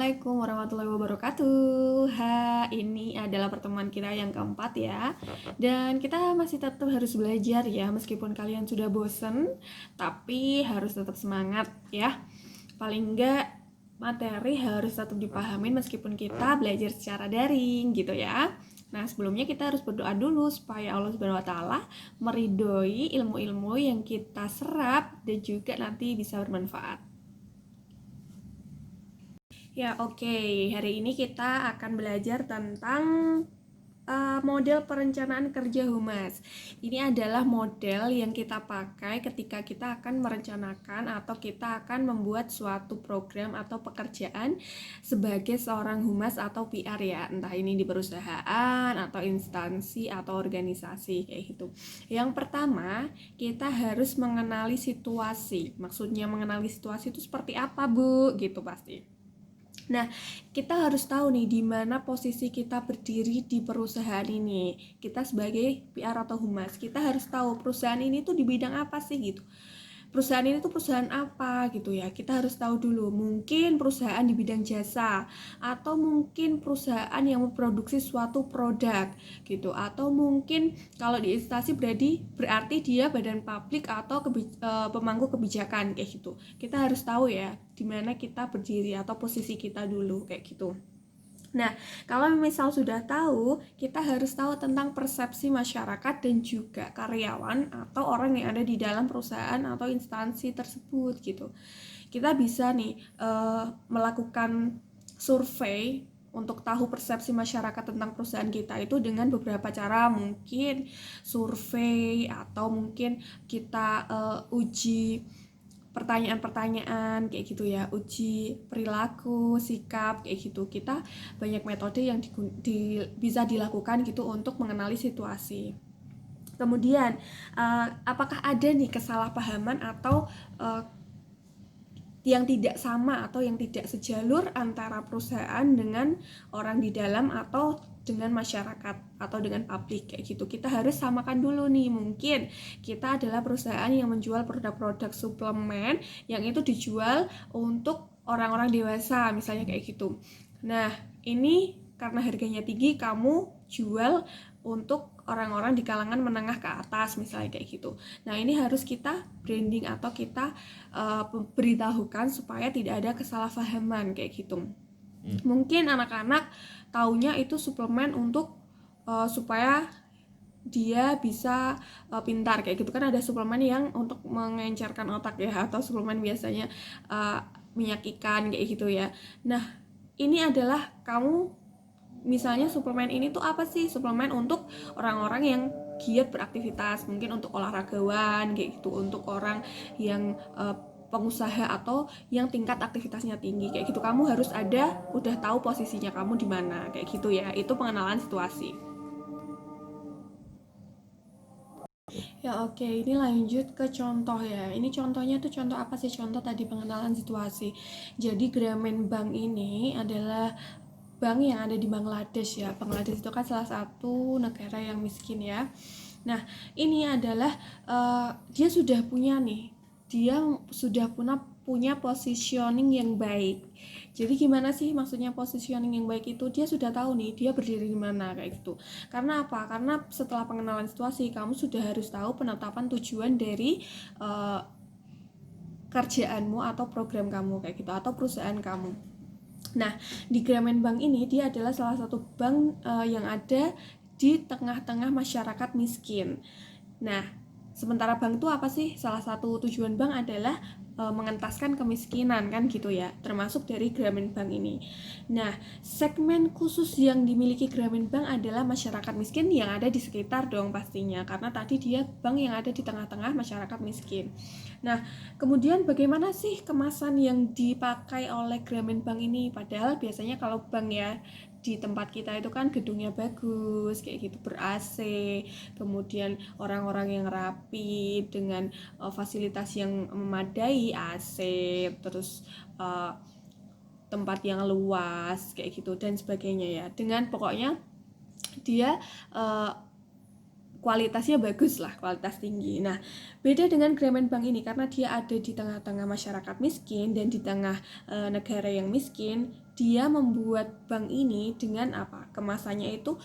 Assalamualaikum warahmatullahi wabarakatuh. Ini adalah pertemuan kita yang keempat ya. Dan kita masih tetap harus belajar ya, meskipun kalian sudah bosen, tapi harus tetap semangat ya. Paling enggak materi harus tetap dipahamin meskipun kita belajar secara daring gitu ya. Nah, sebelumnya kita harus berdoa dulu supaya Allah Subhanahu wa taala meridhoi ilmu-ilmu yang kita serap dan juga nanti bisa bermanfaat. Ya, oke. Hari ini kita akan belajar tentang model perencanaan kerja humas. Ini adalah model yang kita pakai ketika kita akan merencanakan atau kita akan membuat suatu program atau pekerjaan sebagai seorang humas atau PR ya, entah ini di perusahaan atau instansi atau organisasi kayak gitu. Yang pertama, kita harus mengenali situasi. Maksudnya mengenali situasi itu seperti apa, Bu? Gitu pasti. Nah, kita harus tahu nih di mana posisi kita berdiri di perusahaan ini. Kita sebagai PR atau humas, kita harus tahu perusahaan ini tuh di bidang apa sih gitu. Perusahaan ini tuh perusahaan apa gitu ya. Kita harus tahu dulu. Mungkin perusahaan di bidang jasa atau mungkin perusahaan yang memproduksi suatu produk gitu. Atau mungkin kalau di instansi berarti dia badan publik atau pemangku kebijakan kayak gitu. Kita harus tahu ya di mana kita berdiri atau posisi kita dulu kayak gitu. Nah, kalau misal sudah tahu, kita harus tahu tentang persepsi masyarakat dan juga karyawan atau orang yang ada di dalam perusahaan atau instansi tersebut gitu. Kita bisa nih melakukan survei untuk tahu persepsi masyarakat tentang perusahaan kita itu dengan beberapa cara, mungkin survei atau mungkin kita uji pertanyaan-pertanyaan kayak gitu ya, uji perilaku, sikap kayak gitu. Kita banyak metode yang bisa dilakukan gitu untuk mengenali situasi. Kemudian apakah ada nih kesalahpahaman atau yang tidak sama atau yang tidak sejalur antara perusahaan dengan orang di dalam atau dengan masyarakat atau dengan publik kayak gitu. Kita harus samakan dulu nih, mungkin kita adalah perusahaan yang menjual produk-produk suplemen yang itu dijual untuk orang-orang dewasa misalnya kayak gitu. Nah, ini karena harganya tinggi, kamu jual untuk orang-orang di kalangan menengah ke atas misalnya kayak gitu. Nah, ini harus kita branding atau kita beritahukan supaya tidak ada kesalahpahaman kayak gitu. Mungkin anak-anak taunya itu suplemen untuk supaya dia bisa pintar kayak gitu kan, ada suplemen yang untuk mengencerkan otak ya, atau suplemen biasanya minyak ikan kayak gitu ya. Nah, ini adalah kamu misalnya suplemen ini tuh apa sih? Suplemen untuk orang-orang yang giat beraktivitas, mungkin untuk olahragawan kayak gitu, untuk orang yang pengusaha atau yang tingkat aktivitasnya tinggi kayak gitu. Kamu harus udah tahu posisinya kamu di mana kayak gitu ya. Itu pengenalan situasi. Ya oke, ini lanjut ke contoh ya. Ini contohnya tuh contoh apa sih? Contoh tadi pengenalan situasi. Jadi Grameen Bank ini adalah bank yang ada di Bangladesh ya. Bangladesh itu kan salah satu negara yang miskin ya. Nah, ini adalah dia sudah punya nih. Dia sudah punya positioning yang baik. Jadi gimana sih maksudnya positioning yang baik itu? Dia sudah tahu nih dia berdiri di mana kayak gitu. Karena apa? Karena setelah pengenalan situasi, kamu sudah harus tahu penetapan tujuan dari kerjaanmu atau program kamu kayak gitu, atau perusahaan kamu. Nah, di Grameen Bank ini dia adalah salah satu bank yang ada di tengah-tengah masyarakat miskin. Nah, sementara bank itu apa sih? Salah satu tujuan bank adalah mengentaskan kemiskinan kan gitu ya, termasuk dari Grameen Bank ini. Nah, segmen khusus yang dimiliki Grameen Bank adalah masyarakat miskin yang ada di sekitar dong pastinya, karena tadi dia bank yang ada di tengah-tengah masyarakat miskin. Nah, kemudian bagaimana sih kemasan yang dipakai oleh Grameen Bank ini? Padahal biasanya kalau bank ya di tempat kita itu kan gedungnya bagus kayak gitu, ber-AC, kemudian orang-orang yang rapi dengan fasilitas yang memadai, AC, terus tempat yang luas kayak gitu dan sebagainya ya. Dengan pokoknya dia kualitasnya bagus lah, kualitas tinggi. Nah, beda dengan Grameen Bank ini karena dia ada di tengah-tengah masyarakat miskin dan di tengah negara yang miskin, dia membuat bank ini dengan apa? Kemasannya itu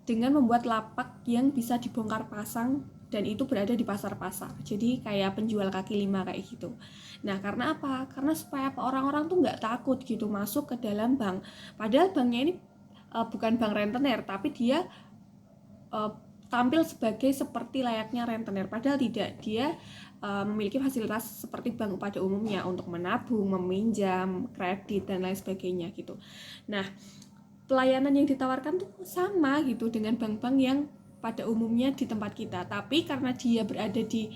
dengan membuat lapak yang bisa dibongkar pasang dan itu berada di pasar-pasar. Jadi kayak penjual kaki lima kayak gitu. Nah, karena apa? Karena supaya orang-orang tuh nggak takut gitu masuk ke dalam bank. Padahal banknya ini bukan bank rentenir, tapi dia tampil sebagai seperti layaknya rentenir. Padahal tidak, dia memiliki fasilitas seperti bank pada umumnya untuk menabung, meminjam, kredit dan lain sebagainya gitu. Nah, pelayanan yang ditawarkan tuh sama gitu dengan bank-bank yang pada umumnya di tempat kita, tapi karena dia berada di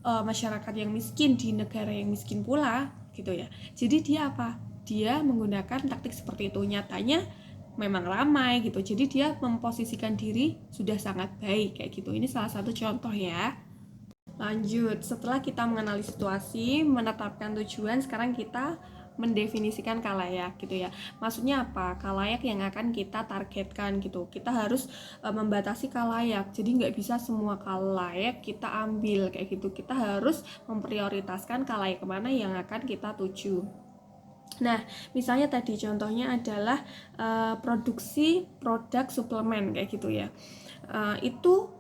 masyarakat yang miskin, di negara yang miskin pula gitu ya, jadi dia apa? Dia menggunakan taktik seperti itu. Nyatanya memang ramai gitu, jadi dia memposisikan diri sudah sangat baik kayak gitu. Ini salah satu contoh ya. Lanjut, setelah kita mengenali situasi, menetapkan tujuan, sekarang kita mendefinisikan khalayak gitu ya. Maksudnya apa? Khalayak yang akan kita targetkan gitu. Kita harus membatasi khalayak. Jadi nggak bisa semua khalayak kita ambil kayak gitu. Kita harus memprioritaskan khalayak kemana yang akan kita tuju. Nah, misalnya tadi contohnya adalah produksi produk suplemen kayak gitu ya. Itu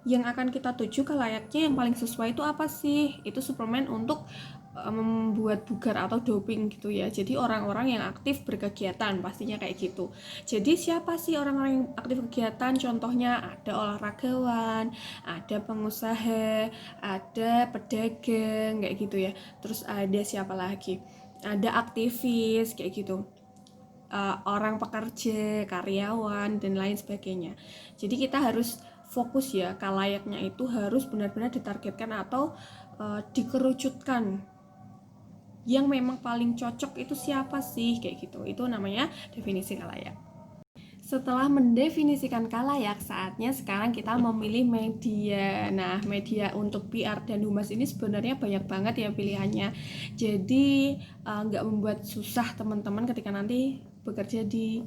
yang akan kita tuju layaknya yang paling sesuai itu apa sih? Itu suplemen untuk membuat bugar atau doping gitu ya. Jadi orang-orang yang aktif berkegiatan pastinya kayak gitu. Jadi siapa sih orang-orang yang aktif kegiatan? Contohnya ada olahragawan, ada pengusaha, ada pedagang kayak gitu ya. Terus ada siapa lagi? Ada aktivis kayak gitu. Orang pekerja, karyawan dan lain sebagainya. Jadi kita harus fokus ya, kalayaknya itu harus benar-benar ditargetkan atau dikerucutkan yang memang paling cocok itu siapa sih kayak gitu. Itu namanya definisi kalayak. Setelah mendefinisikan khalayak, saatnya sekarang kita memilih media. Nah, media untuk PR dan humas ini sebenarnya banyak banget ya pilihannya. Jadi nggak membuat susah teman-teman ketika nanti bekerja di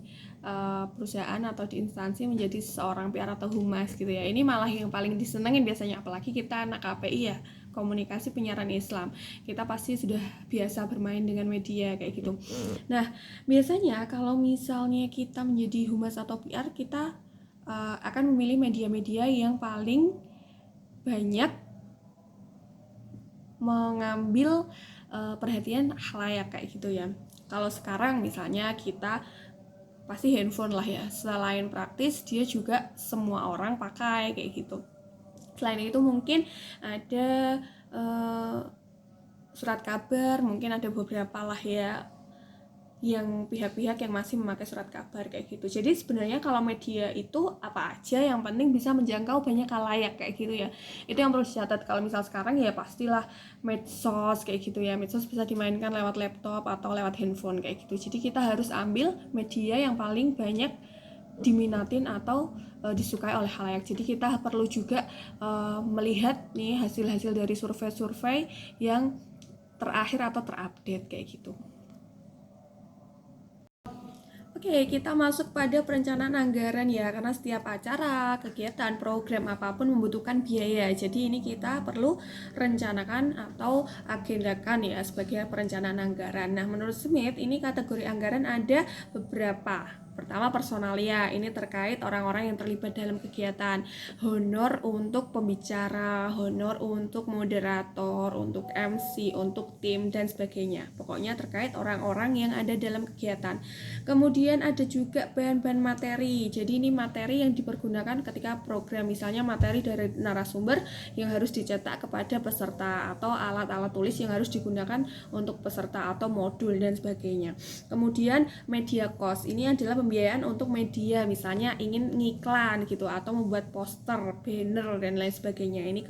perusahaan atau di instansi menjadi seorang PR atau humas gitu ya. Ini malah yang paling disenengin biasanya, apalagi kita anak KPI ya, komunikasi penyiaran Islam. Kita pasti sudah biasa bermain dengan media kayak gitu. Nah, biasanya kalau misalnya kita menjadi humas atau PR, kita akan memilih media-media yang paling banyak mengambil perhatian khalayak kayak gitu ya. Kalau sekarang misalnya kita pasti handphone lah ya. Selain praktis, dia juga semua orang pakai kayak gitu. Selain itu mungkin ada surat kabar, mungkin ada beberapa lah ya yang pihak-pihak yang masih memakai surat kabar kayak gitu. Jadi sebenarnya kalau media itu apa aja yang penting bisa menjangkau banyak khalayak kayak gitu ya. Itu yang perlu dicatat. Kalau misal sekarang ya pastilah medsos kayak gitu ya. Medsos bisa dimainkan lewat laptop atau lewat handphone kayak gitu. Jadi kita harus ambil media yang paling banyak diminatin atau disukai oleh khalayak. Jadi kita perlu juga melihat nih hasil-hasil dari survei-survei yang terakhir atau terupdate kayak gitu. Oke, kita masuk pada perencanaan anggaran ya, karena setiap acara, kegiatan, program apapun membutuhkan biaya. Jadi ini kita perlu rencanakan atau agendakan ya sebagai perencanaan anggaran. Nah, menurut Smith ini kategori anggaran ada beberapa. Pertama, personalia, ini terkait orang-orang yang terlibat dalam kegiatan. Honor untuk pembicara, honor untuk moderator, untuk MC, untuk tim, dan sebagainya. Pokoknya terkait orang-orang yang ada dalam kegiatan. Kemudian ada juga bahan-bahan materi. Jadi ini materi yang dipergunakan ketika program, misalnya materi dari narasumber yang harus dicetak kepada peserta, atau alat-alat tulis yang harus digunakan untuk peserta atau modul dan sebagainya. Kemudian media cost, ini adalah pembiayaan untuk media, misalnya ingin ngiklan gitu atau membuat poster, banner dan lain sebagainya. Ini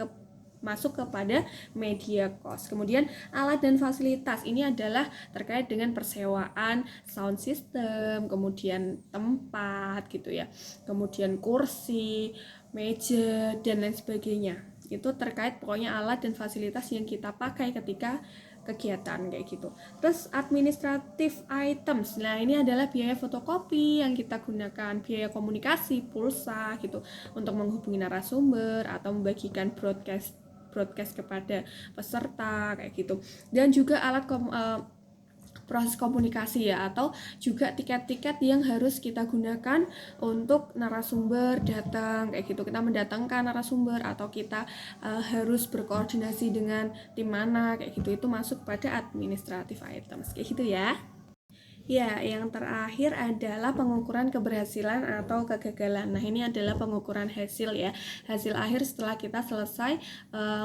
masuk kepada media cost. Kemudian alat dan fasilitas, ini adalah terkait dengan persewaan sound system, kemudian tempat gitu ya, kemudian kursi, meja dan lain sebagainya. Itu terkait pokoknya alat dan fasilitas yang kita pakai ketika kegiatan kayak gitu. Terus administratif items, nah ini adalah biaya fotokopi yang kita gunakan, biaya komunikasi, pulsa gitu untuk menghubungi narasumber atau membagikan broadcast kepada peserta kayak gitu. Dan juga alat proses komunikasi ya, atau juga tiket-tiket yang harus kita gunakan untuk narasumber datang kayak gitu. Kita mendatangkan narasumber atau kita harus berkoordinasi dengan tim mana kayak gitu, itu masuk pada administrative items kayak gitu ya. Ya, yang terakhir adalah pengukuran keberhasilan atau kegagalan. Nah, ini adalah pengukuran hasil ya, hasil akhir setelah kita selesai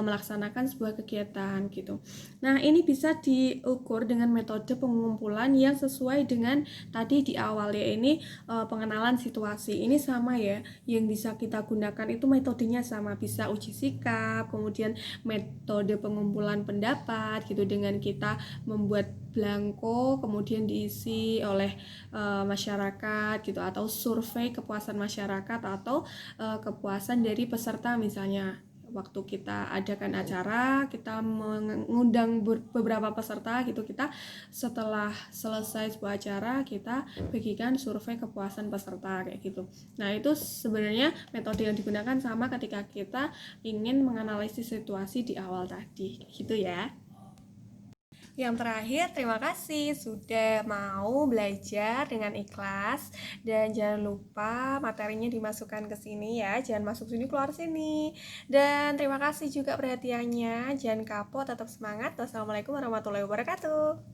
melaksanakan sebuah kegiatan gitu. Nah, ini bisa diukur dengan metode pengumpulan yang sesuai dengan tadi di awal ya, ini pengenalan situasi. Ini sama ya, yang bisa kita gunakan itu metodenya sama, bisa uji sikap, kemudian metode pengumpulan pendapat gitu, dengan kita membuat blanko kemudian diisi oleh masyarakat gitu, atau survei kepuasan masyarakat atau kepuasan dari peserta. Misalnya waktu kita adakan acara, kita mengundang beberapa peserta gitu, kita setelah selesai sebuah acara kita bagikan survei kepuasan peserta kayak gitu. Nah, itu sebenarnya metode yang digunakan sama ketika kita ingin menganalisis situasi di awal tadi gitu ya. Yang terakhir, terima kasih sudah mau belajar dengan ikhlas, dan jangan lupa materinya dimasukkan ke sini ya, jangan masuk sini keluar sini. Dan terima kasih juga perhatiannya, jangan kapok, tetap semangat. Wassalamualaikum warahmatullahi wabarakatuh.